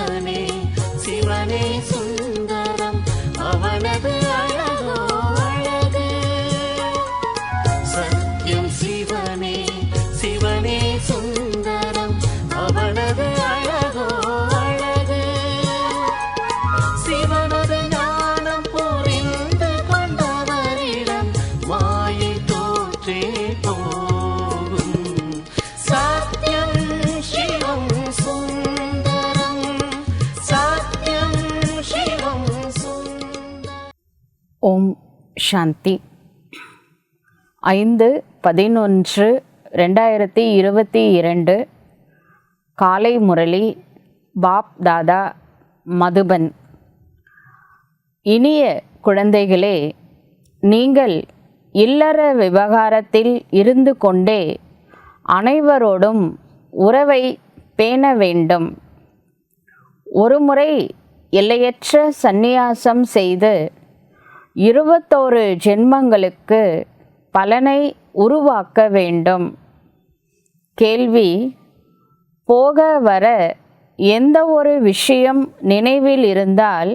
சிவனே சிவனே சுந்தரம் அவனது அழகோ அழகு. சத்யம் சிவனே சிவனே சுந்தரம் அவனது அழகோ அழகு. சிவனது ஞானம் புரிந்து கொண்டவரிடம் மாயை தோற்றே போகும். சத்யம் சிவம் சுந்தரம் சத்யம் சிவம் சுந்தரம். ஓம் சாந்தி. 5/11/2022 காலை முரளி பாப் தாதா மதுபன். இனிய குழந்தைகளே, நீங்கள் இல்லற விவகாரத்தில் இருந்து கொண்டே அனைவரோடும் உறவை பேண வேண்டும். ஒருமுறை எல்லையற்ற சந்நியாசம் செய்து 21 ஜென்மங்களுக்கு பலனை உருவாக்க வேண்டும். கேள்வி: போக வர எந்த ஒரு விஷயம் நினைவில் இருந்தால்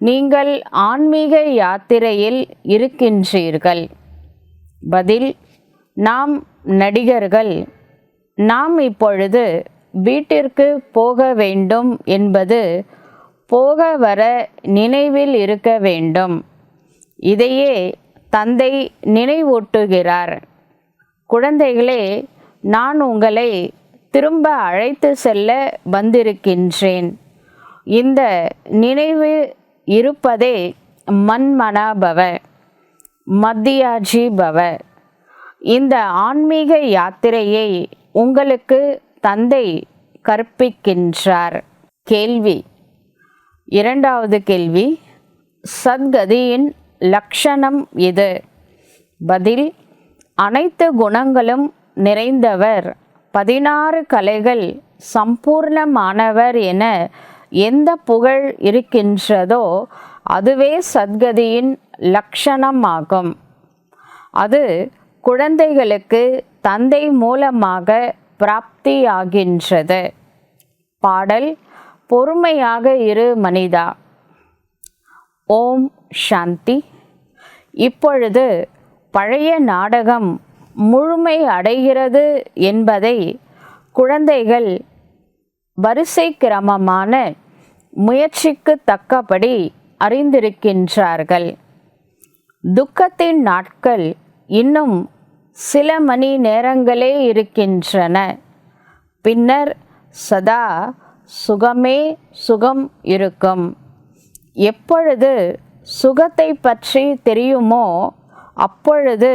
நீங்கள் ஆன்மீக யாத்திரையில் இருக்கின்றீர்கள். பதில்: நாம் நடிகர்கள். நாம் இப்பொழுது வீட்டிற்கு போக வேண்டும் என்பது போக வர நினைவில் இருக்க வேண்டும். இதையே தந்தை நினைவூட்டுகிறார். குழந்தைகளே, நான் உங்களை திரும்ப அழைத்து செல்ல வந்திருக்கின்றேன். இந்த நினைவு இருப்பதே மன்மனாபவ மத்தியாஜி பவ. இந்த ஆன்மீக யாத்திரையை உங்களுக்கு தந்தை கற்பிக்கின்றார். கேள்வி: இரண்டாவது கேள்வி: சத்கதியின் லட்சணம் எது? பதில்: அனைத்து குணங்களும் நிறைந்தவர், 16 கலைகள் சம்பூர்ணமானவர் என எந்த புகழ் இருக்கின்றதோ அதுவே சத்கதியின் லட்சணமாகும். அது குழந்தைகளுக்கு தந்தை மூலமாக பிராப்தியாகின்றது. பாடல்: பொறுமையாக இரு மனிதா. ஓம் சாந்தி. இப்பொழுது பழைய நாடகம் முழுமை அடைகிறது என்பதை குழந்தைகள் வரிசை கிரமமான முயற்சிக்கு தக்கபடி அறிந்திருக்கின்றார்கள். துக்கத்தின் நாட்கள் இன்னும் சில மணி நேரங்களே இருக்கின்றன. பின்னர் சதா சுகமே சுகம் இருக்கும். எப்பொழுது சுகத்தை பற்றி தெரியுமோ அப்பொழுது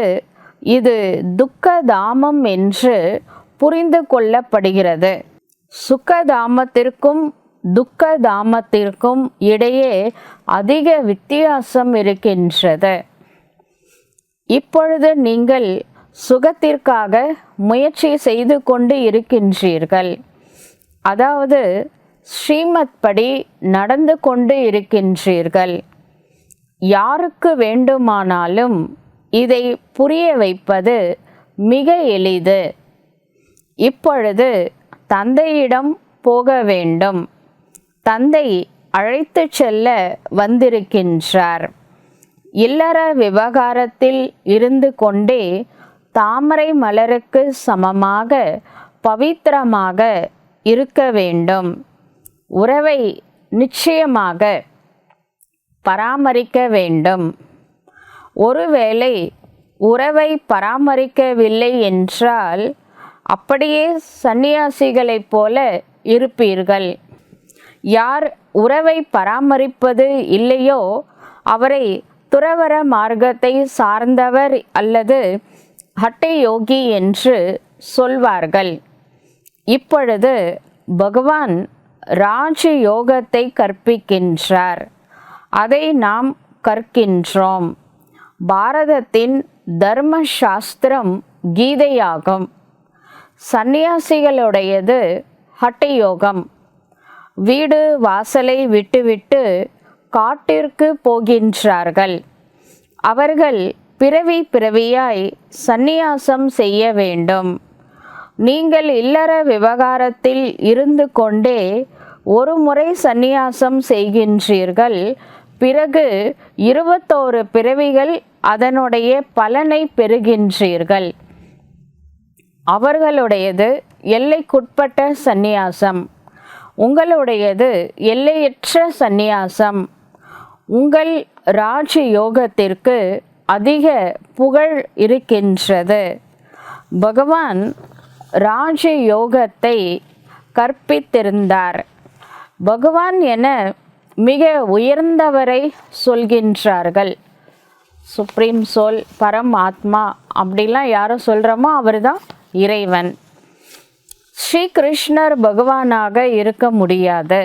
இது துக்கதாமம் என்று புரிந்து கொள்ளப்படுகிறது. சுக்கதாமத்திற்கும் துக்கதாமத்திற்கும் இடையே அதிக வித்தியாசம் இருக்கின்றது. இப்பொழுது நீங்கள் சுகத்திற்காக முயற்சி செய்து கொண்டு இருக்கின்றீர்கள். அதாவது ஸ்ரீமத் படி நடந்து கொண்டு இருக்கின்றீர்கள். யாருக்கு வேண்டுமானாலும் இதை புரிய வைப்பது மிக எளிது. இப்பொழுது தந்தையிடம் போக வேண்டும். தந்தை அழைத்து செல்ல வந்திருக்கின்றார். இல்லற விவகாரத்தில் இருந்து கொண்டே தாமரை மலருக்கு சமமாக பவித்திரமாக இருக்க வேண்டும். உறவை நிச்சயமாக பராமரிக்க வேண்டும். ஒருவேளை உறவை பராமரிக்கவில்லை என்றால் அப்படியே சந்நியாசிகளைப் போல இருப்பீர்கள். யார் உறவை பராமரிப்பது இல்லையோ அவரை துறவற மார்க்கத்தை சார்ந்தவர் அல்லது ஹட்டை யோகி என்று சொல்வார்கள். இப்பொழுது பகவான் ராஜ யோகத்தை கற்பிக்கின்றார். அதை நாம் கற்கின்றோம். பாரதத்தின் தர்ம சாஸ்திரம் கீதையாகும். சந்நியாசிகளுடையது ஹட்டை யோகம். வீடு வாசலை விட்டுவிட்டு காட்டிற்கு போகின்றார்கள். அவர்கள் பிறவி பிறவியாய் சந்நியாசம் செய்ய வேண்டும். நீங்கள் இல்லற விவகாரத்தில் இருந்து கொண்டே ஒரு முறை சந்நியாசம் செய்கின்றீர்கள், பிறகு 21 பிறவிகள் அதனுடைய பலனை பெறுகின்றீர்கள். அவர்களுடையது எல்லைக்குட்பட்ட சந்நியாசம், உங்களுடையது எல்லையற்ற சந்நியாசம். உங்கள் ராஜ யோகத்திற்கு அதிக புகழ் இருக்கின்றது. பகவான் ராஜ யோகத்தை கற்பித்திருந்தார். பகவான் என மிக உயர்ந்தவரை சொல்கின்றார்கள். சுப்ரீம் சோல், பரமாத்மா அப்படிலாம் யாரை சொல்கிறோமோ அவர் தான் இறைவன். ஸ்ரீகிருஷ்ணர் பகவானாக இருக்க முடியாது.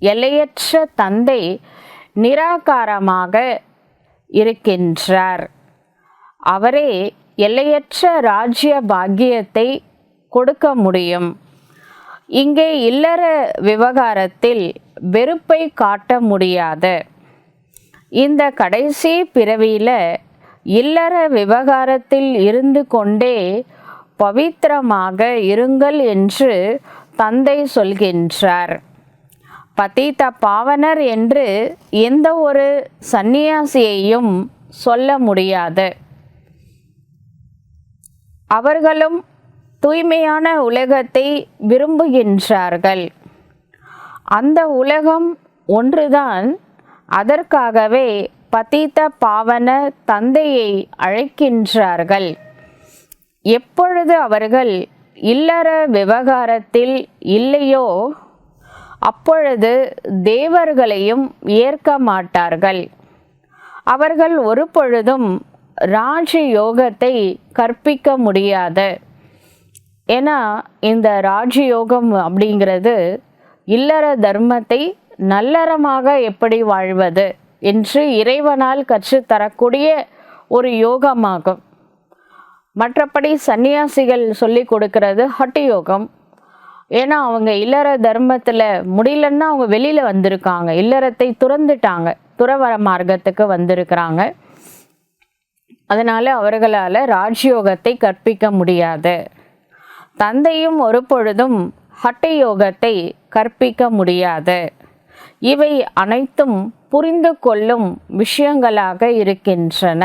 எல்லையற்ற தந்தை நிராகாரமாக இருக்கின்றார். அவரே எல்லையற்ற ராஜ்ய பாக்கியத்தை கொடுக்க முடியும். இங்கே இல்லற விவகாரத்தில் வெறுப்பை காட்ட முடியாது. இந்த கடைசி பிறவியில் இல்லற விவகாரத்தில் இருந்து கொண்டே பவித்திரமாக இருங்கள் என்று தந்தை சொல்கின்றார். பதீத பாவனர் என்று எந்த ஒரு சந்நியாசியையும் சொல்ல முடியாது. அவர்களும் தூய்மையான உலகத்தை விரும்புகின்றார்கள். அந்த உலகம் ஒன்றுதான். அதற்காகவே பதீத பாவன தந்தையை அழைக்கின்றார்கள். எப்பொழுது அவர்கள் இல்லற விவகாரத்தில் இல்லையோ அப்பொழுது தேவர்களையும் ஏற்க மாட்டார்கள். அவர்கள் ஒரு பொழுதும் ராஜ யோகத்தை கற்பிக்க முடியாது. ஏன்னா இந்த ராஜயோகம் அப்படிங்கிறது இல்லற தர்மத்தை நல்லறமாக எப்படி வாழ்வது என்று இறைவனால் கற்றுத்தரக்கூடிய ஒரு யோகமாகும். மற்றபடி சன்னியாசிகள் சொல்லி கொடுக்கறது ஹட்ட யோகம். ஏன்னா அவங்க இல்லற தர்மத்தில் முடியலன்னா அவங்க வெளியில் வந்திருக்காங்க, இல்லறத்தை துறந்துட்டாங்க, துறவர மார்க்கத்துக்கு வந்திருக்கிறாங்க. அதனால் அவர்களால் ராஜயோகத்தை கற்பிக்க முடியாது. தந்தையும் ஒரு பொழுதும் ஹட்ட யோகத்தை கற்பிக்க முடியாது. இவை அனைத்தும் புரிந்து கொள்ளும் விஷயங்களாக இருக்கின்றன.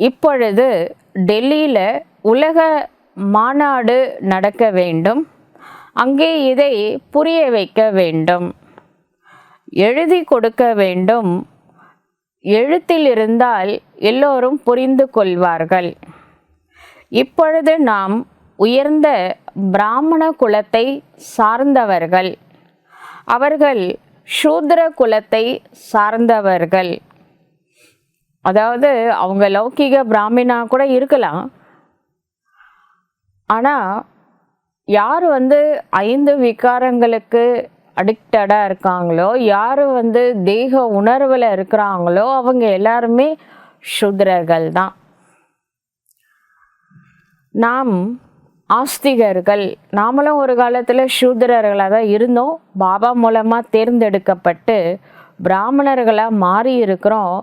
இப்பொழுது டெல்லியில் உலக மாநாடு நடக்க வேண்டும். அங்கே இதை புரிய வைக்க வேண்டும், எழுதி கொடுக்க வேண்டும். எழுத்தில் இருந்தால் எல்லோரும் புரிந்து கொள்வார்கள். இப்பொழுது நாம் உயர்ந்த பிராமண குலத்தை சார்ந்தவர்கள். அவர்கள் சூத்ர குலத்தை சார்ந்தவர்கள். அதாவது அவங்க லௌகிக பிராமணா கூட இருக்கலாம். ஆனால் யார் 5 விகாரங்களுக்கு அடிக்டடாக இருக்காங்களோ, யார் தேக உணர்வில் இருக்கிறாங்களோ அவங்க எல்லாருமே சூத்ரர்கள் தான். நாம் ஆஸ்திகர்கள், நாமளும் ஒரு காலத்தில் சூத்ரர்களாக தான் இருந்தோம். பாபா மூலமாக தேர்ந்தெடுக்கப்பட்டு பிராமணர்களாக மாறி இருக்கிறோம்.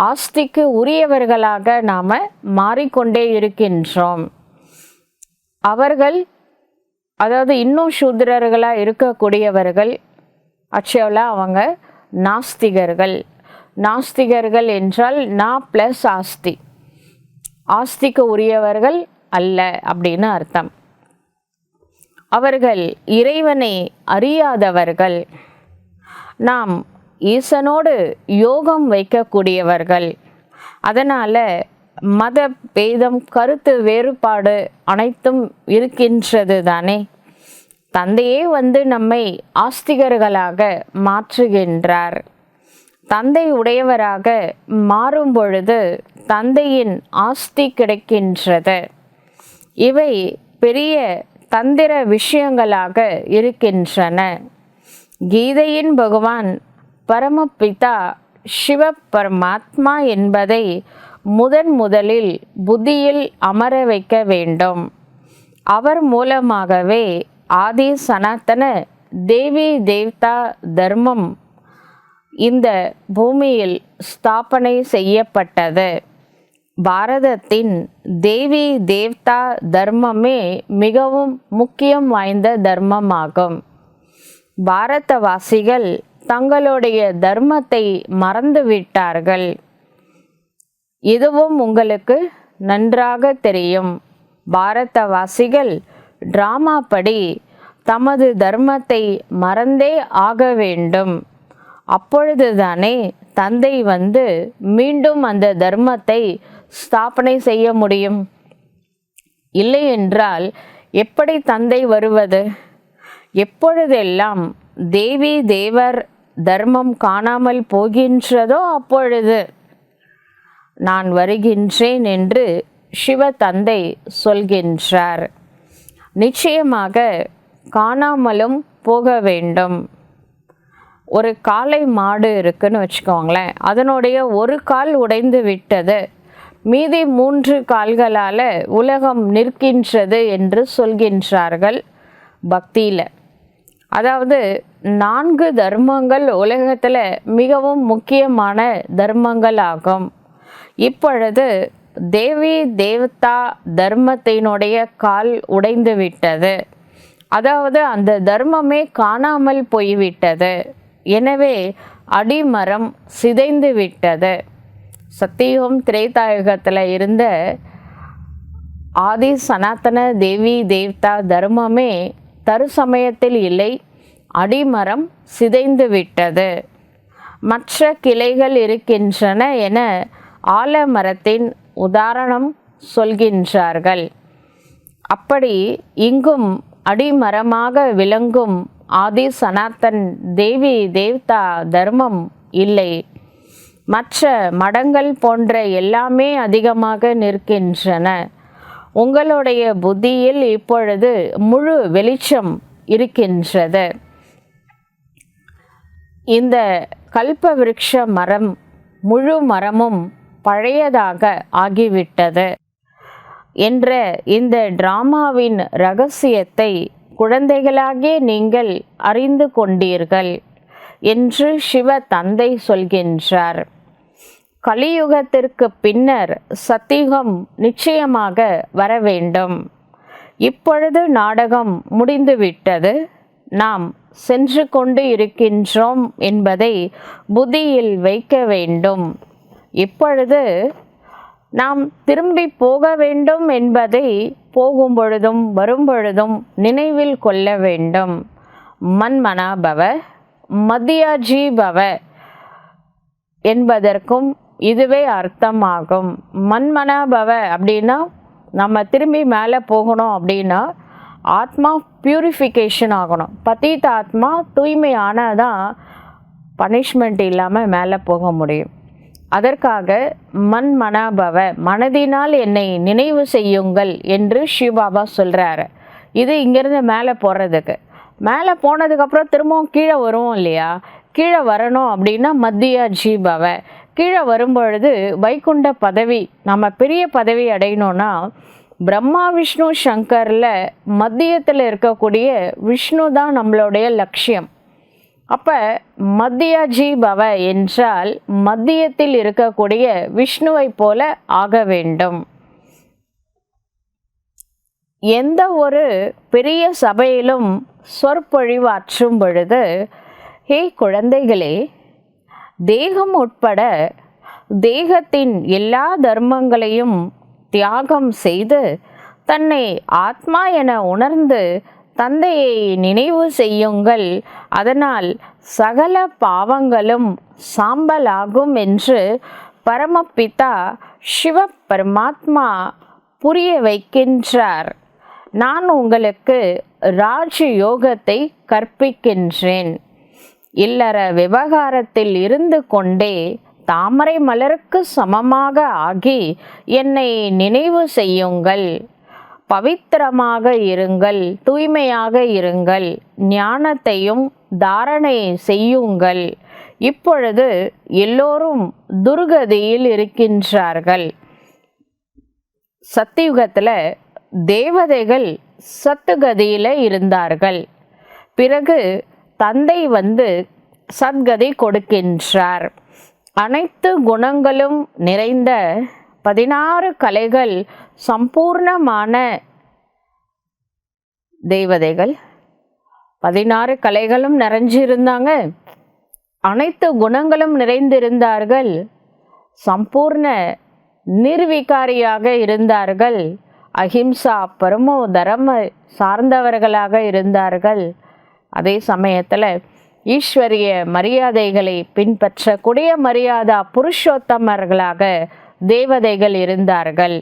ஆஸ்திக்கு உரியவர்களாக நாம் மாறிக்கொண்டே இருக்கின்றோம். அவர்கள் அதாவது இன்னும் சூத்ரர்களாக இருக்கக்கூடியவர்கள் ஆக்சுவலாக அவங்க நாஸ்திகர்கள். நாஸ்திகர்கள் என்றால் நா ப்ளஸ் ஆஸ்தி, ஆஸ்திக்கு உரியவர்கள் அல்ல அப்படின்னு அர்த்தம். அவர்கள் இறைவனை அறியாதவர்கள். நாம் ஈசனோடு யோகம் வைக்கக்கூடியவர்கள். அதனால் மத பேதம், கருத்து வேறுபாடு அனைத்தும் இருக்கின்றது தானே. தந்தையே நம்மை ஆஸ்திகர்களாக மாற்றுகின்றார். தந்தை உடையவராக மாறும் பொழுது தந்தையின் ஆஸ்தி கிடைக்கின்றது. இவை பெரிய தந்திர விஷயங்களாக இருக்கின்றன. கீதையின் பகவான் பரமபிதா சிவ பரமாத்மா என்பதை முதலில் புத்தியில் அமர வைக்க வேண்டும். அவர் மூலமாகவே ஆதி சனாதன தேவி தேவதா தர்மம் இந்த பூமியில் ஸ்தாபனை செய்யப்பட்டது. பாரதத்தின் தேவி தேவதா தர்மமே மிகவும் முக்கியம் வாய்ந்த தர்மமாகும். பாரதவாசிகள் தங்களுடைய தர்மத்தை மறந்துவிட்டார்கள். இதுவும் உங்களுக்கு நன்றாக தெரியும். பாரதவாசிகள் டிராமா படி தமது தர்மத்தை மறந்தே ஆக வேண்டும். அப்பொழுதுதானே தந்தை வந்து மீண்டும் அந்த தர்மத்தை ஸ்தாபனை செய்ய முடியும். இல்லை என்றால் எப்படி தந்தை வருவது? எப்பொழுதெல்லாம் தேவி தேவர் தர்மம் காணாமல் போகின்றதோ அப்பொழுது நான் வருகின்றேன் என்று சிவ தந்தை சொல்கின்றார். நிச்சயமாக காணாமலும் போக வேண்டும். ஒரு காளை மாடு இருக்குன்னு வச்சுக்கோங்களேன். அதனுடைய ஒரு கால் உடைந்து விட்டது, மீதி 3 கால்களால் உலகம் நிற்கின்றது என்று சொல்கின்றார்கள் பக்தியில். அதாவது 4 தர்மங்கள் உலகத்தில் மிகவும் முக்கியமான தர்மங்கள் ஆகும். இப்பொழுது தேவி தேவதா தர்மத்தினுடைய கால் உடைந்து விட்டது. அதாவது அந்த தர்மமே காணாமல் போய்விட்டது. எனவே அடிமரம் சிதைந்து விட்டது. சத்தியுகம் திரேதாயுகத்தில் இருந்த ஆதி சனாதன தேவி தேவதா தர்மமே தற்சமயத்தில் இல்லை, அடிமரம் சிதைந்து விட்டது. மற்ற கிளைகள் இருக்கின்றன என ஆலமரத்தின் உதாரணம் சொல்கின்றார்கள். அப்படி இங்கும் அடிமரமாக விளங்கும் ஆதி சனாதன் தேவி தேவதா தர்மம் இல்லை. மற்ற மடங்கள் போன்ற எல்லாமே அதிகமாக நிற்கின்றன. உங்களுடைய புத்தியில் இப்பொழுது முழு வெளிச்சம் இருக்கின்றது. இந்த கல்ப விருட்ச மரம் முழு மரமும் பழையதாக ஆகிவிட்டது என்ற இந்த டிராமாவின் இரகசியத்தை குழந்தைகளாகிய நீங்கள் அறிந்து கொண்டீர்கள் என்று சிவ தந்தை சொல்கின்றார். கலியுகத்திற்கு பின்னர் சத்தியுகம் நிச்சயமாக வர வேண்டும். இப்பொழுது நாடகம் முடிந்துவிட்டது, நாம் சென்று கொண்டு இருக்கின்றோம் என்பதை புத்தியில் வைக்க வேண்டும். இப்பொழுது நாம் திரும்பி போக வேண்டும் என்பதை போகும் பொழுதும் வரும் பொழுதும் நினைவில் கொள்ள வேண்டும். மன்மனா பவ மத்தியாஜி பவ என்பதற்கும் இதுவே அர்த்தமாகும். மன்மனா பவ அப்படின்னா நம்ம திரும்பி மேலே போகணும். அப்படின்னா ஆத்மா பியூரிஃபிகேஷன் ஆகணும். பதீத ஆத்மா தூய்மையானதான் பனிஷ்மெண்ட் இல்லாமல் மேலே போக முடியும். அதற்காக மன்மனாபவ மனதினால் என்னை நினைவு செய்யுங்கள் என்று சிவபாபா சொல்கிறாரு. இது இங்கேருந்து மேலே போகிறதுக்கு. மேலே போனதுக்கப்புறம் திரும்பவும் கீழே வருவோம் இல்லையா? கீழே வரணும் அப்படின்னா மத்திய ஜீபவ. கீழே வரும்பொழுது வைகுண்ட பதவி, நம்ம பெரிய பதவி அடையணும்னா பிரம்மா விஷ்ணு சங்கரில் மத்தியத்தில் இருக்கக்கூடிய விஷ்ணு தான் நம்மளுடைய லட்சியம். அப்போ மத்தியாஜி பவ என்றால் மத்தியத்தில் இருக்கக்கூடிய விஷ்ணுவை போல ஆக வேண்டும். எந்த ஒரு பெரிய சபையிலும் சொற்பொழிவாற்றும் பொழுது, ஹே குழந்தைகளே, தேகம் உட்பட தேகத்தின் எல்லா தர்மங்களையும் தியாகம் செய்து தன்னை ஆத்மா என உணர்ந்து தந்தையை நினைவு செய்யுங்கள், அதனால் சகல பாவங்களும் சாம்பலாகும் என்று பரமபிதா சிவ பரமாத்மா புரிய வைக்கின்றார். நான் உங்களுக்கு ராஜ் யோகத்தை கற்பிக்கின்றேன். இல்லற விவகாரத்தில் இருந்து கொண்டே தாமரை மலருக்கு சமமாக ஆகி என்னை நினைவு செய்யுங்கள். பவித்திரமாக இருங்கள், தூய்மையாக இருங்கள், ஞானத்தையும் தாரணை செய்யுங்கள். இப்பொழுது எல்லோரும் துர்கதியில் இருக்கின்றார்கள். சத்தியுகத்தில் தேவதைகள் சத்துகதியில் இருந்தார்கள். பிறகு தந்தை வந்து சத்கதி கொடுக்கின்றார். அனைத்து குணங்களும் நிறைந்த 16 கலைகள் சம்பூர்ணமான தேவதைகள் 16 கலைகளும் நிறைஞ்சிருந்தாங்க, அனைத்து குணங்களும் நிறைந்திருந்தார்கள், சம்பூர்ண நிர்விகாரியாக இருந்தார்கள், அஹிம்சா பரமோ தர்ம சார்ந்தவர்களாக இருந்தார்கள். அதே சமயத்தில் ஈஸ்வரிய மரியாதைகளை பின்பற்றக்கூடிய மரியாதா புருஷோத்தமர்களாக தேவதைகள் இருந்தார்கள்.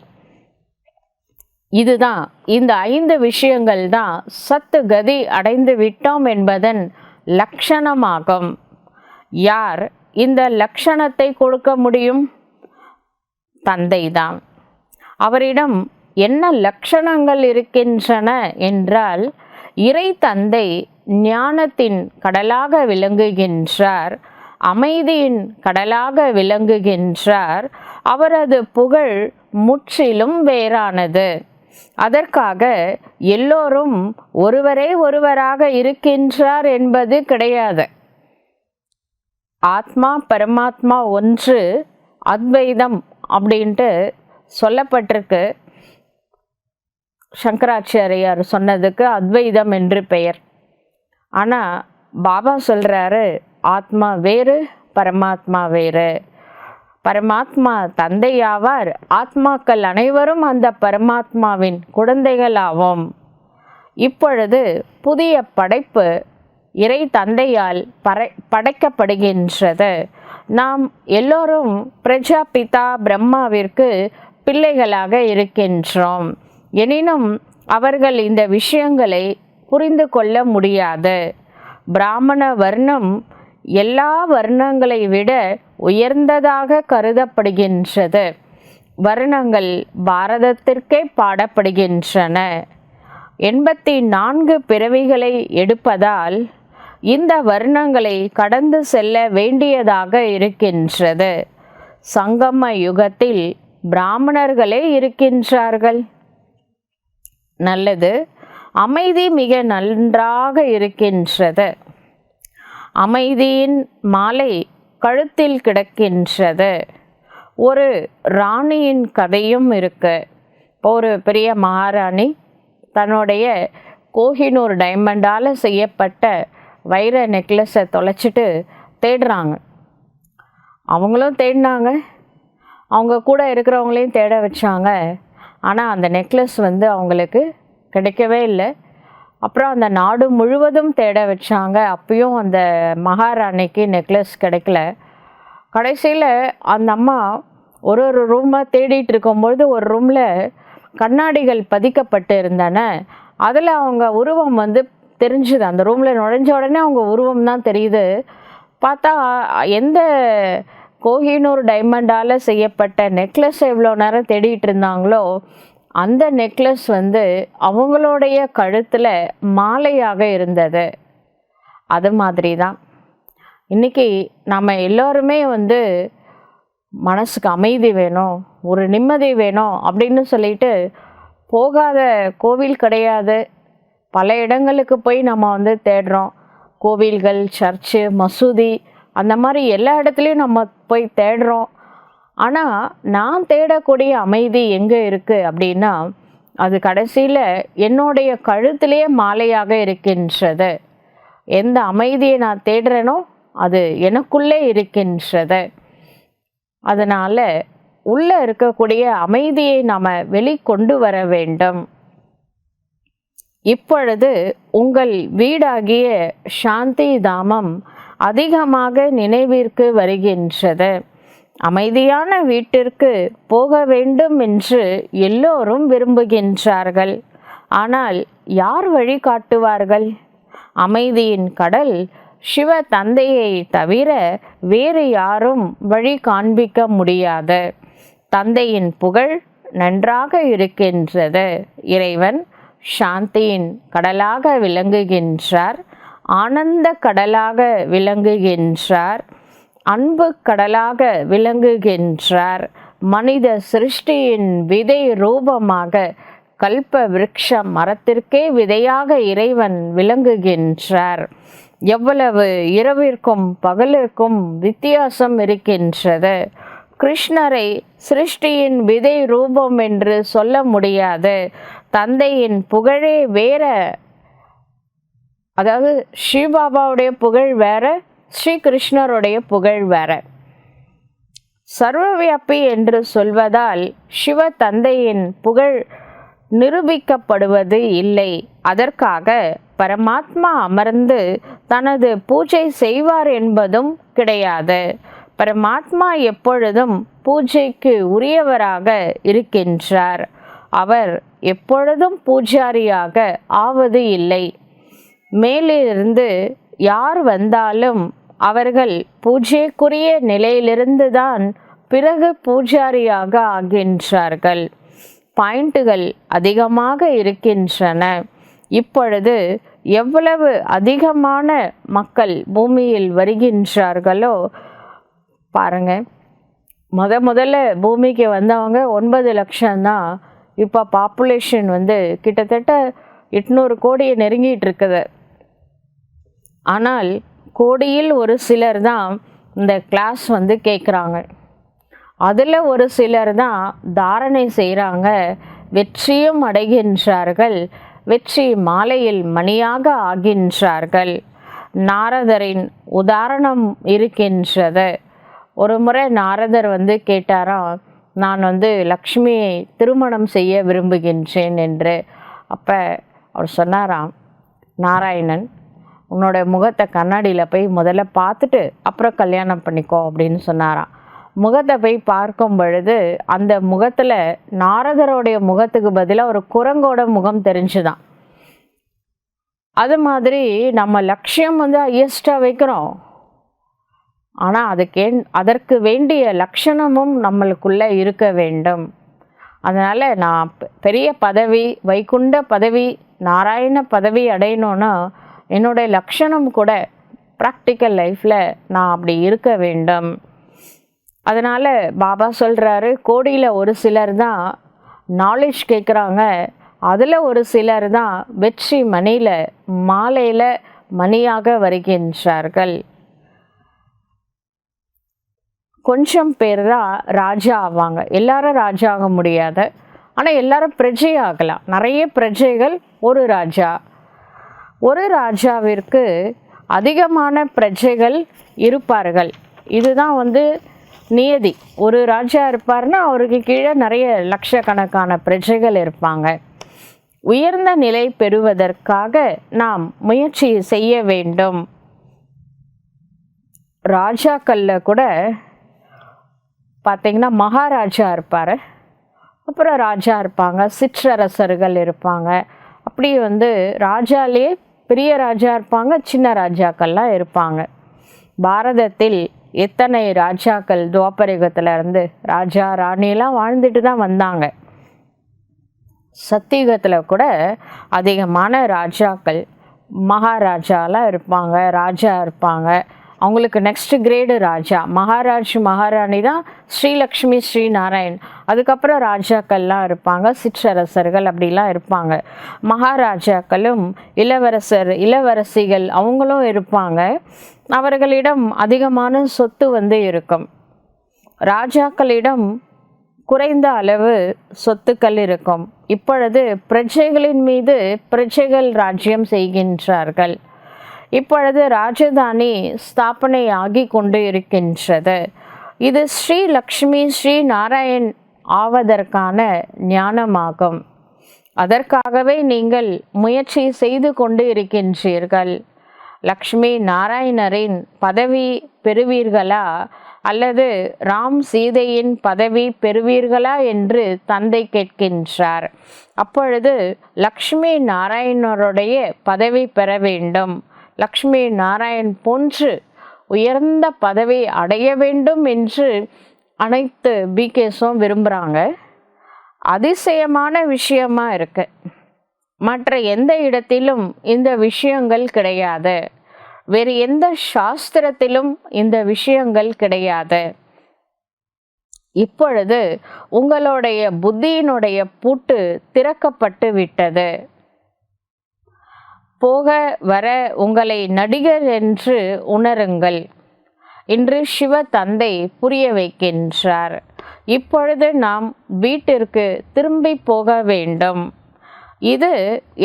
இதுதான், இந்த 5 விஷயங்கள் தான் சத்து கதி அடைந்து விட்டோம் என்பதன் லட்சணமாகும். யார் இந்த லட்சணத்தை கொடுக்க முடியும்? தந்தைதான். அவரிடம் என்ன லட்சணங்கள் இருக்கின்றன என்றால், இறை தந்தை ஞானத்தின் கடலாக விளங்குகின்றார், அமைதியின் கடலாக விளங்குகின்றார். அவரது புகழ் முற்றிலும் வேறானது. அதற்காக எல்லோரும் ஒருவரே ஒருவராக இருக்கின்றார் என்பது கிடையாது. ஆத்மா பரமாத்மா ஒன்று, அத்வைதம் அப்படின்ட்டு சொல்லப்பட்டிருக்கு. சங்கராச்சாரியார் சொன்னதுக்கு அத்வைதம் என்று பெயர். ஆனால் பாபா சொல்கிறாரு, ஆத்மா வேறு, பரமாத்மா வேறு. பரமாத்மா தந்தையாவார், ஆத்மாக்கள் அனைவரும் அந்த பரமாத்மாவின் குழந்தைகளாவோம். இப்பொழுது புதிய படைப்பு இறை தந்தையால் படைக்கப்படுகின்றது. நாம் எல்லோரும் பிரஜாபிதா பிரம்மாவிற்கு பிள்ளைகளாக இருக்கின்றோம். எனினும் அவர்கள் இந்த விஷயங்களை புரிந்து கொள்ள முடியாது. பிராமண வர்ணம் எல்லா வர்ணங்களை விட உயர்ந்ததாக கருதப்படுகின்றது. வர்ணங்கள் பாரதத்திற்கே பாடப்படுகின்றன. 84 பிறவிகளை எடுப்பதால் இந்த வர்ணங்களை கடந்து செல்ல வேண்டியதாக இருக்கின்றது. சங்கம யுகத்தில் பிராமணர்களே இருக்கின்றார்கள். நல்லது. அமைதி மிக நன்றாக இருக்கின்றது. அமைதியின் மாலை கழுத்தில் கிடக்கின்றது. ஒரு ராணியின் கதையும் இருக்கு. ஒரு பெரிய மகாராணி தன்னுடைய கோஹினூர் டைமண்டால் செய்யப்பட்ட வைர நெக்லஸை தொலைச்சிட்டு தேடுறாங்க. அவங்களும் தேடினாங்க, அவங்க கூட இருக்கிறவங்களையும் தேட வச்சாங்க. ஆனால் அந்த நெக்லஸ் அவங்களுக்கு கிடைக்கவே இல்லை. அப்புறம் அந்த நாடு முழுவதும் தேட வச்சாங்க. அப்பயும் அந்த மகாராணிக்கு நெக்லஸ் கிடைக்கல. கடைசியில் அந்த அம்மா ஒரு ரூமாக தேடிட்டு இருக்கும்பொழுது ஒரு ரூமில் கண்ணாடிகள் பதிக்கப்பட்டு இருந்தன. அதில் அவங்க உருவம் தெரிஞ்சுது. அந்த ரூமில் நுழைஞ்ச உடனே அவங்க உருவம் தான் தெரியுது. பார்த்தா எந்த கோஹினூர் டைமண்டால் செய்யப்பட்ட நெக்லஸ் எவ்வளோ நேரம் தேடிட்டு இருந்தாங்களோ அந்த நெக்லஸ் அவங்களுடைய கழுத்தில் மாலையாக இருந்தது. அது மாதிரி தான் இன்றைக்கி நம்ம எல்லோருமே மனசுக்கு அமைதி வேணும், ஒரு நிம்மதி வேணும் அப்படின்னு சொல்லிட்டு போகாத கோவில் கிடையாது. பல இடங்களுக்கு போய் நம்ம தேடுறோம். கோவில்கள், சர்ச்சு, மசூதி, அந்த மாதிரி எல்லா இடத்துலையும் நம்ம போய் தேடுறோம். ஆனால் நான் தேடக்கூடிய அமைதி எங்கே இருக்குது அப்படின்னா, அது கடைசியில் என்னுடைய கழுத்திலே மாலையாக இருக்கின்றது. எந்த அமைதியை நான் தேடுறேனோ அது எனக்குள்ளே இருக்கின்றது. அதனால் உள்ளே இருக்கக்கூடிய அமைதியை நாம் வெளிக்கொண்டு வர வேண்டும். இப்பொழுது உங்கள் வீடாகிய சாந்தி தாமம் அதிகமாக நினைவிற்கு வருகின்றது. அமைதியான வீட்டிற்கு போக வேண்டும் என்று எல்லோரும் விரும்புகின்றார்கள். ஆனால் யார் வழிகாட்டுவார்கள்? அமைதியின் கடல் சிவ தந்தையை தவிர வேறு யாரும் வழி காண்பிக்க முடியாது. தந்தையின் புகழ் நன்றாக இருக்கின்றது. இறைவன் சாந்தியின் கடலாக விளங்குகின்றார், ஆனந்த கடலாக விளங்குகின்றார், அன்பு கடலாக விளங்குகின்றார். மனித சிருஷ்டியின் விதை ரூபமாக கல்ப விருட்ச மரத்திற்கே விதையாக இறைவன் விளங்குகின்றார். எவ்வளவு இரவிற்கும் பகலிற்கும் வித்தியாசம் இருக்கின்றது. கிருஷ்ணரை சிருஷ்டியின் விதை ரூபம் என்று சொல்ல முடியாது. தந்தையின் புகழே வேற அதாவது ஸ்ரீபாபாவுடைய புகழ் வேற, ஸ்ரீகிருஷ்ணருடைய புகழ் வேற. சர்வவியாபி என்று சொல்வதால் சிவ தந்தையின் புகழ் நிரூபிக்கப்படுவது இல்லை. அதற்காக பரமாத்மா அமர்ந்து தனது பூஜை செய்வார் என்பதும் கிடையாது. பரமாத்மா எப்பொழுதும் பூஜைக்கு உரியவராக இருக்கின்றார். அவர் எப்பொழுதும் பூஜாரியாக ஆவது இல்லை. மேலிருந்து யார் வந்தாலும் அவர்கள் பூஜைக்குரிய நிலையிலிருந்து தான் பிறகு பூஜாரியாக ஆகின்றார்கள். பாயிண்ட்டுகள் அதிகமாக இருக்கின்றன. இப்பொழுது எவ்வளவு அதிகமான மக்கள் பூமியில் வருகின்றார்களோ பாருங்க. முதல்ல பூமிக்கு வந்தவங்க 9 லட்சம் தான். இப்போ பாப்புலேஷன் கிட்டத்தட்ட 800 கோடியை நெருங்கிட்டு இருக்குது. ஆனால் கோடியில் ஒரு சிலர் தான் இந்த கிளாஸ் கேட்குறாங்க. அதில் ஒரு சிலர் தான் தாரணை செய்கிறாங்க, வெற்றியும் அடைகின்றார்கள், வெற்றி மாலையில் மணியாக ஆகின்றார்கள். நாரதரின் உதாரணம் இருக்கின்றது. ஒரு முறை நாரதர் கேட்டாராம், நான் லக்ஷ்மியை திருமணம் செய்ய விரும்புகின்றேன் என்று. அப்போ அவர் சொன்னாராம், நாராயணன் உன்னோட முகத்தை கண்ணாடியில் போய் முதல்ல பார்த்துட்டு அப்புறம் கல்யாணம் பண்ணிக்கோ அப்படின்னு சொன்னாராம். முகத்தை போய் பார்க்கும் பொழுது அந்த முகத்தில் நாரதரோடைய முகத்துக்கு பதிலாக ஒரு குரங்கோட முகம் தெரிஞ்சுதான். அது மாதிரி நம்ம லட்சியம் ஹையஸ்டாக வைக்கிறோம். ஆனால் அதற்கு வேண்டிய லட்சணமும் நம்மளுக்குள்ளே இருக்க வேண்டும். அதனால் நான் பெரிய பதவி, வைகுண்ட பதவி, நாராயண பதவி அடையணுன்னா என்னுடைய லட்சணம் கூட ப்ராக்டிக்கல் லைஃப்பில் நான் அப்படி இருக்க வேண்டும். அதனால் பாபா சொல்கிறாரு, கோடியில் ஒரு சிலர் தான் நாலேஜ் கேட்குறாங்க, அதில் ஒரு சிலர் தான் வெற்றி மணியில் மாலையில் மணியாக வருகின்றார்கள். கொஞ்சம் பேர் தான் ராஜா ஆவாங்க. எல்லாரும் ராஜா ஆக முடியாது, ஆனால் எல்லாரும் பிரஜை ஆகலாம். நிறைய பிரஜைகள் ஒரு ராஜா. ஒரு ராஜாவிற்கு அதிகமான பிரஜைகள் இருப்பார்கள். இதுதான் நியதி. ஒரு ராஜா இருப்பார்னா அவருக்கு கீழே நிறைய லட்சக்கணக்கான பிரஜைகள் இருப்பாங்க. உயர்ந்த நிலை பெறுவதற்காக நாம் முயற்சி செய்ய வேண்டும். ராஜாக்களில் கூட பார்த்திங்கன்னா மகாராஜா இருப்பார், அப்புறம் ராஜா இருப்பாங்க, சிற்றரசர்கள் இருப்பாங்க. அப்படி ராஜாலே பெரிய ராஜா இருப்பாங்க, சின்ன ராஜாக்கள்லாம் இருப்பாங்க. பாரதத்தில் எத்தனை ராஜாக்கள் துவாபரயுகத்தில் இருந்து ராஜா ராணியெல்லாம் வாழ்ந்துட்டு தான் வந்தாங்க. சத்தியுகத்தில் கூட அதிகமான ராஜாக்கள் மகாராஜாலாம் இருப்பாங்க, ராஜா இருப்பாங்க. அவங்களுக்கு நெக்ஸ்ட் கிரேடு ராஜா. மகாராஜ் மகாராணி தான் ஸ்ரீலக்ஷ்மி ஸ்ரீநாராயண். அதுக்கப்புறம் ராஜாக்கள்லாம் இருப்பாங்க, சிற்றரசர்கள் அப்படிலாம் இருப்பாங்க. மகாராஜாக்களும் இளவரசர் இளவரசிகள் அவங்களும் இருப்பாங்க. அவர்களிடம் அதிகமான சொத்து இருக்கும். ராஜாக்களிடம் குறைந்த அளவு சொத்துக்கள் இருக்கும். இப்பொழுது பிரஜைகளின் மீது பிரஜைகள் ராஜ்யம் செய்கின்றார்கள். இப்பொழுது ராஜதானி ஸ்தாபனை ஆகி கொண்டு இருக்கின்றது. இது ஸ்ரீ லக்ஷ்மி ஸ்ரீ நாராயண் ஆவதற்கான ஞானமாகும். அதற்காகவே நீங்கள் முயற்சி செய்து கொண்டு இருக்கின்றீர்கள். லக்ஷ்மி நாராயணரின் பதவி பெறுவீர்களா அல்லது ராம் சீதையின் பதவி பெறுவீர்களா என்று தந்தை கேட்கின்றார். அப்பொழுது லக்ஷ்மி நாராயணருடைய பதவி பெற வேண்டும். லக்ஷ்மி நாராயண் போன்று உயர்ந்த பதவி அடைய வேண்டும் என்று அனைத்து பிகேஸும் விரும்புகிறாங்க. அதிசயமான விஷயமா இருக்கு. மற்ற எந்த இடத்திலும் இந்த விஷயங்கள் கிடையாது. வேறு எந்த சாஸ்திரத்திலும் இந்த விஷயங்கள் கிடையாது. இப்பொழுது உங்களுடைய புத்தியினுடைய பூட்டு திறக்கப்பட்டு விட்டது. போக வர உங்களை நடிகர் என்று உணருங்கள். இன்று சிவ தந்தை புரிய வைக்கின்றார். இப்பொழுது நாம் வீட்டிற்கு திரும்பி போக வேண்டும். இது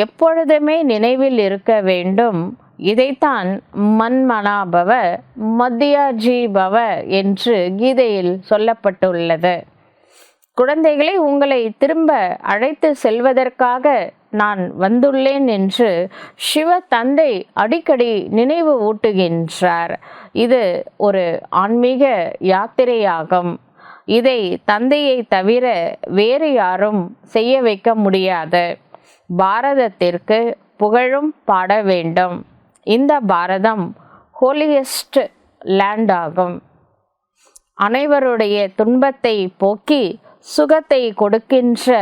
எப்பொழுதுமே நினைவில் இருக்க வேண்டும். இதைத்தான் மன்மனாபவ மத்யாஜீபவ என்று கீதையில் சொல்லப்பட்டுள்ளது. குழந்தைகளை, உங்களை திரும்ப அழைத்து செல்வதற்காக நான் வந்துள்ளேன் என்று சிவ தந்தை அடிக்கடி நினைவு ஊட்டுகின்றார். இது ஒரு ஆன்மீக யாத்திரையாகும். இதை தந்தையை தவிர வேறு யாரும் செய்ய வைக்க முடியாது. பாரதத்திற்கு புகழும் பாட வேண்டும். இந்த பாரதம் ஹோலியஸ்ட் லேண்ட் ஆகும். அனைவருடைய துன்பத்தை போக்கி சுகத்தை கொடுக்கின்ற,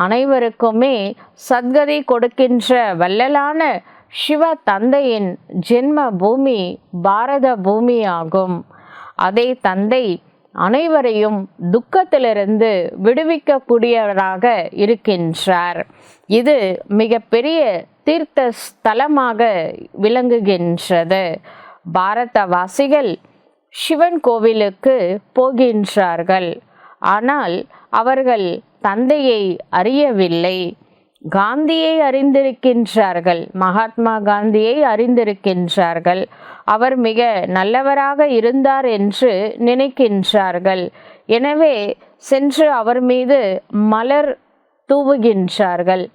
அனைவருக்குமே சத்கதி கொடுக்கின்ற வள்ளலான சிவ தந்தையின் ஜென்ம பூமி பாரத பூமி ஆகும். அதே தந்தை அனைவரையும் துக்கத்திலிருந்து விடுவிக்கக்கூடியவராக இருக்கின்றார். இது மிகப்பெரிய தீர்த்த ஸ்தலமாக விளங்குகின்றது. பாரதவாசிகள் சிவன் கோவிலுக்கு போகின்றார்கள். ஆனால் அவர்கள் தந்தையை அறியவில்லை. காந்தியை அறிந்திருக்கின்றார்கள், மகாத்மா காந்தியை அறிந்திருக்கின்றார்கள். அவர் மிக நல்லவராக இருந்தார் என்று நினைக்கின்றார்கள். எனவே சென்று அவர் மீது மலர் தூவுகின்றார்கள்.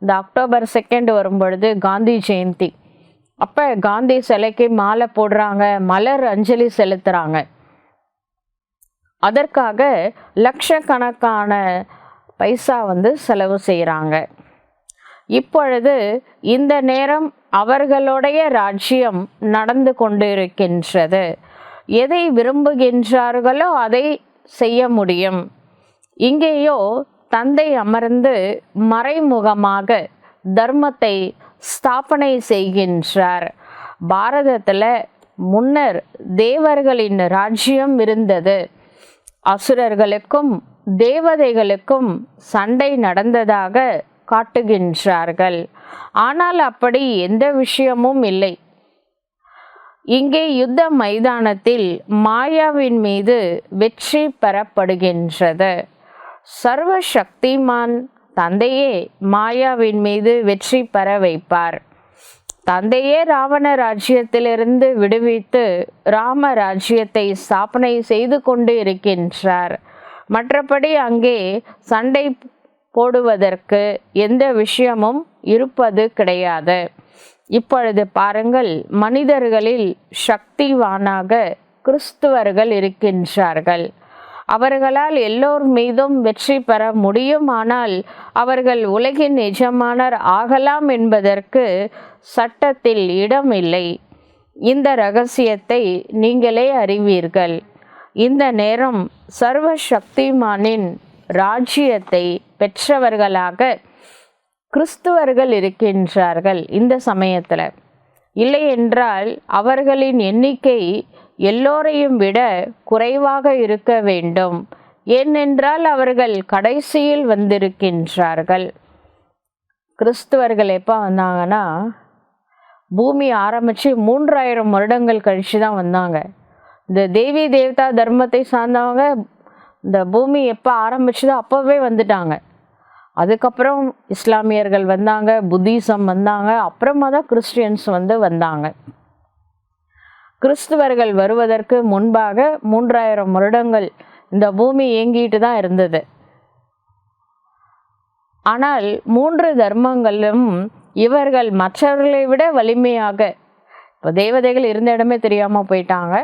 இந்த அக்டோபர் 2 வரும்பொழுது காந்தி ஜெயந்தி, அப்போ காந்தி சிலைக்கு மாலை போடுறாங்க, மலர் அஞ்சலி செலுத்துகிறாங்க. அதற்காக லட்சக்கணக்கான பைசா செலவு செய்கிறாங்க. இப்பொழுது இந்த நேரம் அவர்களுடைய ராஜ்யம் நடந்து கொண்டிருக்கின்றது. எதை விரும்புகின்றார்களோ அதை செய்ய முடியும். இங்கேயோ தந்தை அமர்ந்து மறைமுகமாக தர்மத்தை ஸ்தாபனை செய்கின்றார். பாரதத்தில் முன்னர் தேவர்களின் ராஜ்யம் இருந்தது. அசுரர்களுக்கும் தேவதைகளுக்கும் சண்டை நடந்ததாக காட்டுகின்றார்கள். ஆனால் அப்படி எந்த விஷயமும் இல்லை. இங்கே யுத்த மைதானத்தில் மாயாவின் மீது வெற்றி பெறப்படுகின்றது. சர்வ சக்திமான் தந்தையே மாயாவின் மீது வெற்றி பெற வைப்பார். தந்தையே ராவண ராஜ்யத்திலிருந்து விடுவித்து ராம ராஜ்யத்தை ஸ்தாபனை செய்து கொண்டு இருக்கின்றார். மற்றபடி அங்கே சண்டை போடுவதற்கு எந்த விஷயமும் இருப்பது கிடையாது. இப்பொழுது பாருங்கள், மனிதர்களில் சக்திவானாக கிறிஸ்துவர்கள் இருக்கின்றார்கள். அவர்களால் எல்லோர் மீதும் வெற்றி பெற முடியும். ஆனால் அவர்கள் உலகின் எஜமானர் ஆகலாம் என்பதற்கு சட்டத்தில் இடம் இல்லை. இந்த ரகசியத்தை நீங்களே அறிவீர்கள். இந்த நேரம் சர்வ சக்திமானின் ராஜ்யத்தை பெற்றவர்களாக கிறிஸ்துவர்கள் இருக்கின்றார்கள் இந்த சமயத்தில். இல்லை என்றால் அவர்களின் எண்ணிக்கை எல்லோரையும் விட குறைவாக இருக்க வேண்டும். ஏனென்றால் அவர்கள் கடைசியில் வந்திருக்கின்றார்கள். கிறிஸ்துவர்கள் எப்போ வந்தாங்கன்னா, பூமி ஆரம்பித்து 3000 வருடங்கள் கழித்து தான் வந்தாங்க. இந்த தேவி தேவதா தர்மத்தை சார்ந்தவங்க இந்த பூமி எப்போ ஆரம்பிச்சதோ அப்போவே வந்துட்டாங்க. அதுக்கப்புறம் இஸ்லாமியர்கள் வந்தாங்க, புத்திசம் வந்தாங்க, அப்புறமா தான் கிறிஸ்டியன்ஸ் வந்தாங்க. கிறிஸ்துவர்கள் வருவதற்கு முன்பாக 3000 வருடங்கள் இந்த பூமி இயங்கிட்டு தான் இருந்தது. ஆனால் 3 தர்மங்களும் இவர்கள் மற்றவர்களை விட வலிமையாக, இப்போ தேவதைகள் இருந்த இடமே தெரியாமல் போயிட்டாங்க.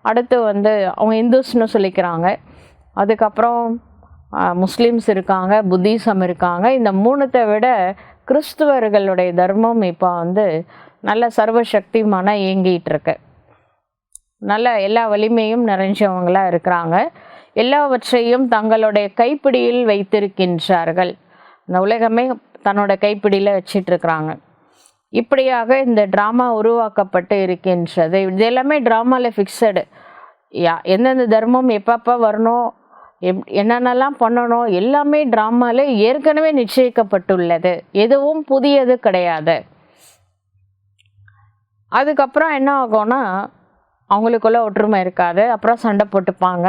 அடுத்து அவங்க இந்துஸ்னு சொல்லிக்கிறாங்க. அதுக்கப்புறம் முஸ்லீம்ஸ் இருக்காங்க, புத்திசம் இருக்காங்க. இந்த 3த்தை விட கிறிஸ்துவர்களுடைய தர்மம் இப்போ நல்ல சர்வசக்திமான இயங்கிட்டு இருக்கு. நல்ல எல்லா வலிமையும் நிறைஞ்சவங்களாக இருக்கிறாங்க. எல்லாவற்றையும் தங்களுடைய கைப்பிடியில் வைத்திருக்கின்றார்கள். இந்த உலகமே தன்னோட கைப்பிடியில் வச்சிட்டு இருக்கிறாங்க. இப்படியாக இந்த ட்ராமா உருவாக்கப்பட்டு இருக்கின்றது. இது எல்லாமே ட்ராமாவில் ஃபிக்ஸடு. எந்தெந்த தர்மம் எப்பப்போ வரணும், என்னென்னலாம் பண்ணணும், எல்லாமே ட்ராமாவில் ஏற்கனவே நிச்சயிக்கப்பட்டுள்ளது. எதுவும் புதியது கிடையாது. அதுக்கப்புறம் என்ன ஆகும்னா, அவங்களுக்குள்ள ஒற்றுமை இருக்காது. அப்புறம் சண்டை போட்டுப்பாங்க.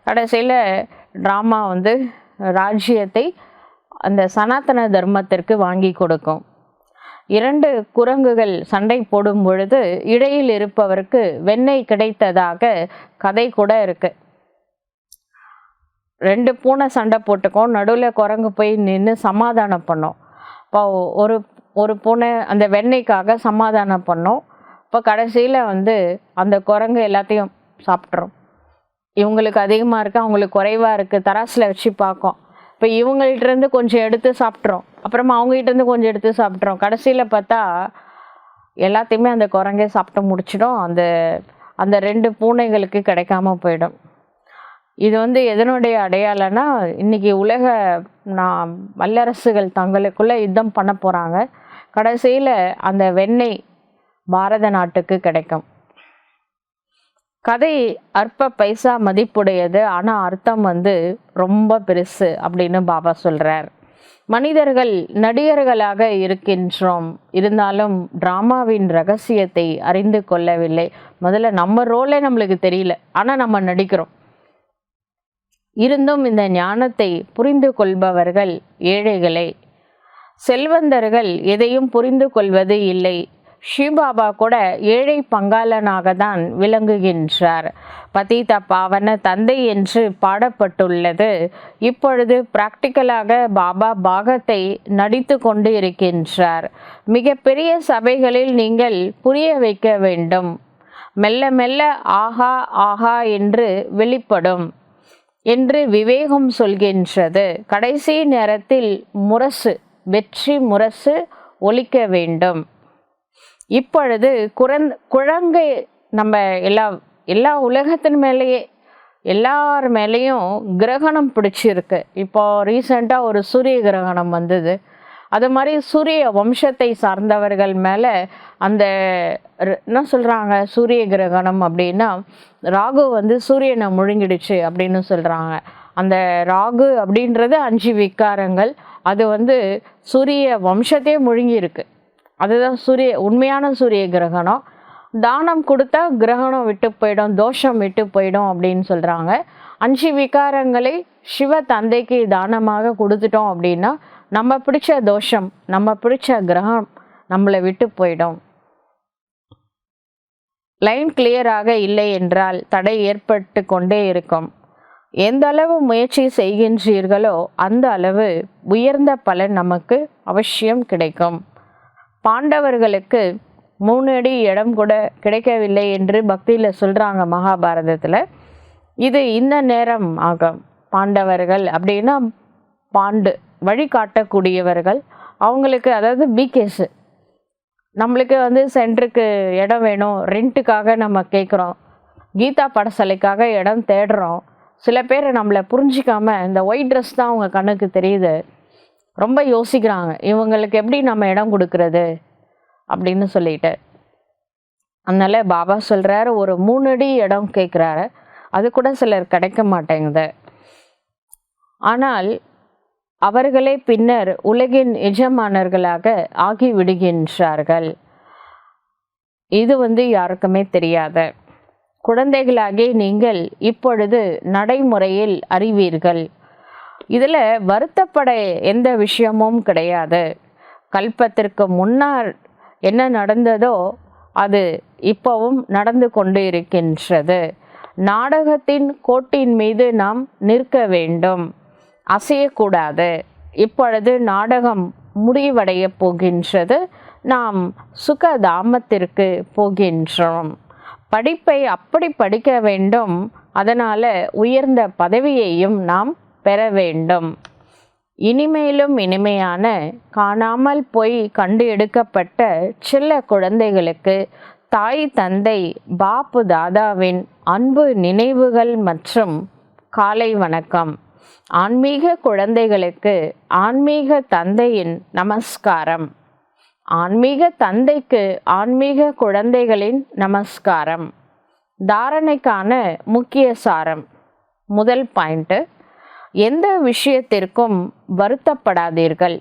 கடைசியில் ட்ராமா ராஜ்யத்தை அந்த சனாதன தர்மத்திற்கு வாங்கி கொடுக்கும். 2 குரங்குகள் சண்டை போடும் பொழுது இடையில் இருப்பவருக்கு வெண்ணெய் கிடைத்ததாக கதை கூட இருக்கு. 2 பூனை சண்டை போட்டுக்கும், நடுவில் குரங்கு போய் நின்று சமாதானம் பண்ணோம். இப்போ ஒரு பூனை அந்த வெண்ணெய்க்காக சமாதானம் பண்ணோம். இப்போ கடைசியில் அந்த குரங்கு எல்லாத்தையும் சாப்பிட்றோம். இவங்களுக்கு அதிகமாக இருக்குது, அவங்களுக்கு குறைவாக இருக்குது, தராசில் வச்சு பார்க்கும். இப்போ இவங்கள்ட்டேருந்து கொஞ்சம் எடுத்து சாப்பிட்றோம், அப்புறமா அவங்ககிட்டேருந்து கொஞ்சம் எடுத்து சாப்பிட்றோம். கடைசியில் பார்த்தா எல்லாத்தையுமே அந்த குரங்கே சாப்பிட்டு முடிச்சிடும். அந்த 2 பூனைகளுக்கு கிடைக்காம போயிடும். இது எதனுடைய அடையாளம்னா, இன்றைக்கி வல்லரசுகள் தங்களுக்குள்ளே யுத்தம் பண்ண போகிறாங்க. கடைசியில் அந்த வெண்ணெய் பாரத நாட்டுக்கு கிடைக்கும். கதை அற்ப பைசா மதிப்புடையது, ஆனால் அர்த்தம் ரொம்ப பெருசு அப்படின்னு பாபா சொல்கிறார். மனிதர்கள் நடிகர்களாக இருக்கின்றோம், இருந்தாலும் டிராமாவின் ரகசியத்தை அறிந்து கொள்ளவில்லை. முதல்ல நம்ம ரோலே நம்மளுக்கு தெரியல, ஆனால் நம்ம நடிக்கிறோம். இருந்தும் இந்த ஞானத்தை புரிந்து கொள்பவர்கள் ஏழைகளே. செல்வந்தர்கள் எதையும் புரிந்து கொள்வது இல்லை. ஸ்ரீபாபா கூட ஏழை பங்காளனாக தான் விளங்குகின்றார். பதீத பாவன தந்தை என்று பாடப்பட்டுள்ளது. இப்பொழுது பிராக்டிக்கலாக பாபா பாகத்தை நடித்து கொண்டு இருக்கின்றார். மிக பெரிய சபைகளில் நீங்கள் புரிய வைக்க வேண்டும். மெல்ல மெல்ல ஆஹா ஆஹா என்று வெளிப்படும் என்று விவேகம் சொல்கின்றது. கடைசி நேரத்தில் வெற்றி முரசு ஒலிக்க வேண்டும். இப்பொழுது குழந்தை நம்ம எல்லா உலகத்தின் மேலேயே எல்லார் மேலேயும் கிரகணம் பிடிச்சிருக்கு. இப்போ ரீசெண்டாக ஒரு சூரிய கிரகணம் வந்தது. அது மாதிரி சூரிய வம்சத்தை சார்ந்தவர்கள் மேலே என்ன சொல்கிறாங்க, சூரிய கிரகணம் அப்படின்னா ராகு சூரியனை முழுங்கிடுச்சு அப்படின்னு சொல்கிறாங்க. அந்த ராகு அப்படின்றது 5 விகாரங்கள். அது சூரிய வம்சத்தையே முழுங்கியிருக்கு. அதுதான் உண்மையான சூரிய கிரகணம். தானம் கொடுத்தா கிரகணம் விட்டு போயிடும், தோஷம் விட்டு போயிடும் அப்படின்னு சொல்கிறாங்க. 5 விகாரங்களை சிவ தந்தைக்கு தானமாக கொடுத்துட்டோம் அப்படின்னா நம்ம பிடிச்ச தோஷம், நம்ம பிடிச்ச கிரகம் நம்மளை விட்டு போயிடும். லைன் கிளியராக இல்லை என்றால் தடை ஏற்பட்டு கொண்டே இருக்கும். எந்த அளவு முயற்சி செய்கின்றீர்களோ அந்த அளவு உயர்ந்த பலன் நமக்கு அவசியம் கிடைக்கும். பாண்டவர்களுக்கு 3 அடி இடம் கூட கிடைக்கவில்லை என்று பக்தியில் சொல்கிறாங்க மகாபாரதத்தில். இது இந்த நேரம் ஆகும். பாண்டவர்கள் அப்படின்னா வழிகாட்டக்கூடியவர்கள். அவங்களுக்கு அதாவது பிகேஸு, நம்மளுக்கு சென்டருக்கு இடம் வேணும், ரெண்ட்டுக்காக நம்ம கேட்குறோம், கீதா பாடசாலைக்காக இடம் தேடுறோம். சில பேர் நம்மளை புரிஞ்சிக்காமல் இந்த ஒயிட் ட்ரெஸ் தான் அவங்க கண்ணுக்கு தெரியுது, ரொம்ப யோசிக்கிறாங்க, இவங்களுக்கு எப்படி நம்ம இடம் கொடுக்கறது அப்படின்னு சொல்லிட்டு. அதனால் பாபா சொல்கிறாரு, ஒரு 3 அடி இடம் கேட்குறாரு, அது கூட சிலர் கிடைக்க மாட்டேங்குது. ஆனால் அவர்களே பின்னர் உலகின் எஜமானர்களாக ஆகிவிடுகின்றார்கள். இது யாருக்குமே தெரியாத. குழந்தைகளாகி நீங்கள் இப்பொழுது நடைமுறையில் அறிவீர்கள். இதில் வருத்தப்பட எந்த விஷயமும் கிடையாது. கல்பத்திற்கு முன்னால் என்ன நடந்ததோ அது இப்போவும் நடந்து கொண்டு இருக்கின்றது. நாடகத்தின் கோட்டின் மீது நாம் நிற்க வேண்டும், அசையக்கூடாது. இப்பொழுது நாடகம் முடிவடைய போகின்றது. நாம் சுகதாமத்திற்கு போகின்றோம். படிப்பை அப்படி படிக்க வேண்டும், அதனால் உயர்ந்த பதவியையும் நாம் பெற வேண்டும். இனிமேலும் இனிமையான காணாமல் போய் கண்டு எடுக்கப்பட்ட செல்ல குழந்தைகளுக்கு தாய் தந்தை பாப்பு தாதாவின் அன்பு நினைவுகள் மற்றும் காலை வணக்கம். ஆன்மீக குழந்தைகளுக்கு ஆன்மீக தந்தையின் நமஸ்காரம். ஆன்மீக தந்தைக்கு ஆன்மீக குழந்தைகளின் நமஸ்காரம். தாரணைக்கான முக்கிய சாரம். முதல் பாயிண்ட்டு, எந்த விஷயத்திற்கும் வருத்தப்படாதீர்கள்.